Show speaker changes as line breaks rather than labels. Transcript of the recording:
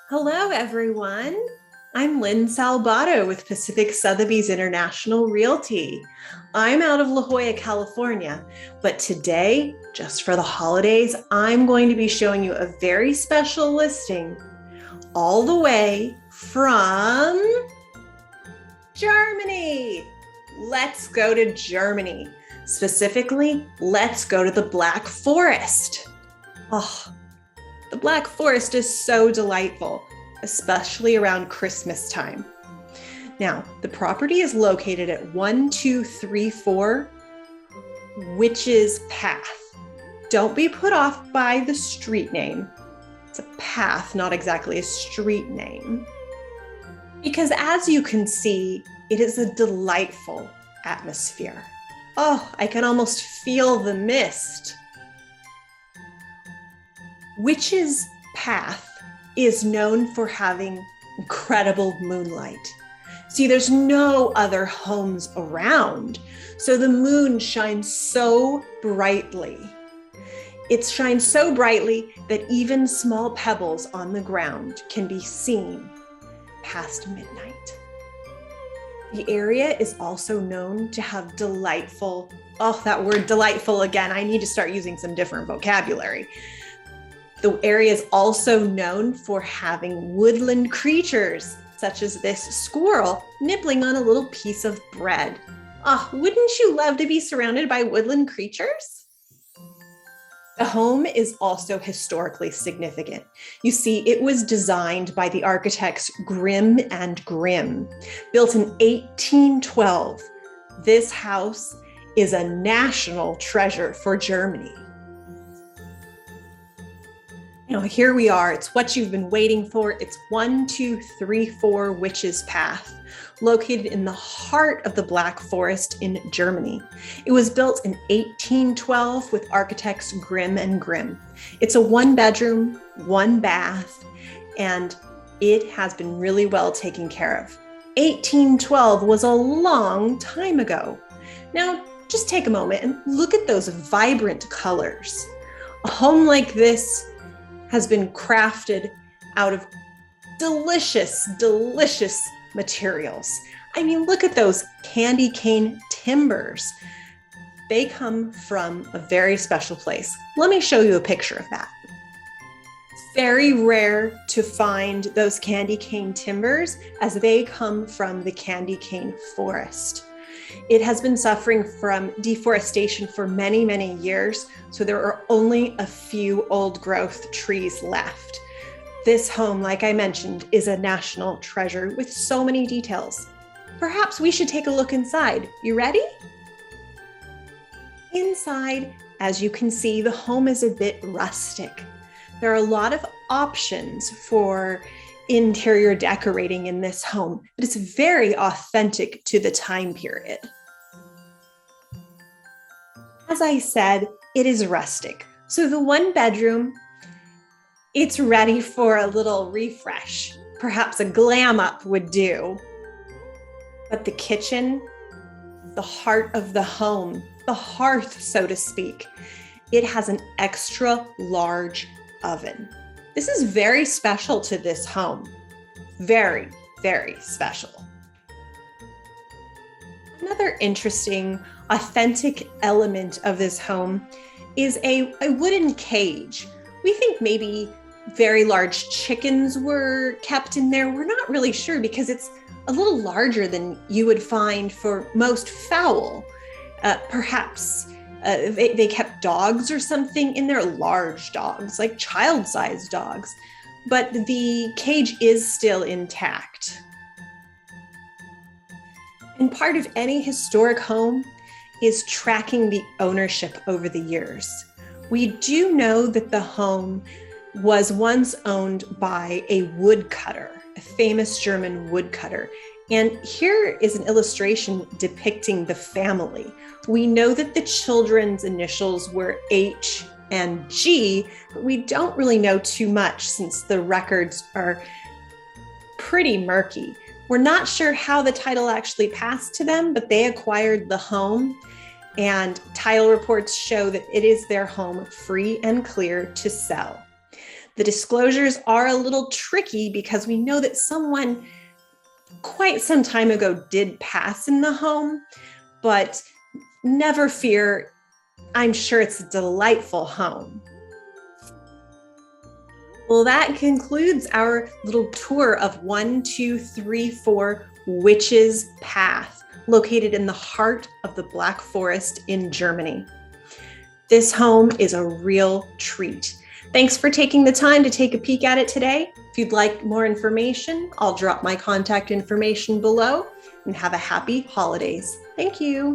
Hello, everyone. I'm Lynn Salbato with Pacific Sotheby's International Realty. I'm out of La Jolla, California, but today, just for the holidays, I'm going to be showing you a very special listing all the way from Germany. Let's go to Germany. Specifically, let's go to the Black Forest. Oh, the Black Forest is so delightful, especially around Christmas time. Now, the property is located at 1234 Witch's Path. Don't be put off by the street name. It's a path, not exactly a street name. Because as you can see, it is a delightful atmosphere. Oh, I can almost feel the mist. Witch's Path is known for having incredible moonlight. See, there's no other homes around, so the moon shines so brightly. It shines so brightly that even small pebbles on the ground can be seen past midnight. The area is also known to have delightful, oh, that word delightful again, I need to start using some different vocabulary. The area is also known for having woodland creatures, such as this squirrel nibbling on a little piece of bread. Oh, wouldn't you love to be surrounded by woodland creatures? The home is also historically significant. You see, it was designed by the architects Grimm and Grimm, built in 1812. This house is a national treasure for Germany. Now, here we are. It's what you've been waiting for. It's 1234 Witch's Path, located in the heart of the Black Forest in Germany. It was built in 1812 with architects Grimm and Grimm. It's a 1-bedroom, 1-bath, and it has been really well taken care of. 1812 was a long time ago. Now, just take a moment and look at those vibrant colors. A home like this has been crafted out of delicious, delicious materials. I mean, look at those candy cane timbers. They come from a very special place. Let me show you a picture of that. Very rare to find those candy cane timbers as they come from the candy cane forest. It has been suffering from deforestation for many, many years, so there are only a few old growth trees left. This home, like I mentioned, is a national treasure with so many details. Perhaps we should take a look inside. You ready? Inside, as you can see, the home is a bit rustic. There are a lot of options for interior decorating in this home, but it's very authentic to the time period. As I said, it is rustic. So the 1-bedroom, it's ready for a little refresh. Perhaps a glam up would do. But the kitchen, the heart of the home, the hearth, so to speak, it has an extra large oven. This is very special to this home. Very, very special. Another interesting, authentic element of this home is a wooden cage. We think maybe very large chickens were kept in there. We're not really sure because it's a little larger than you would find for most fowl. Perhaps they kept dogs or something in there, large dogs, like child-sized dogs, but the cage is still intact. And part of any historic home is tracking the ownership over the years. We do know that the home was once owned by a woodcutter, a famous German woodcutter. And here is an illustration depicting the family. We know that the children's initials were H and G, but we don't really know too much since the records are pretty murky. We're not sure how the title actually passed to them, but they acquired the home, and title reports show that it is their home free and clear to sell. The disclosures are a little tricky because we know that someone quite some time ago did pass in the home, but never fear, I'm sure it's a delightful home. Well, that concludes our little tour of 1234 Witches Path, located in the heart of the Black Forest in Germany. This home is a real treat. Thanks for taking the time to take a peek at it today. If you'd like more information, I'll drop my contact information below, and have a happy holidays. Thank you.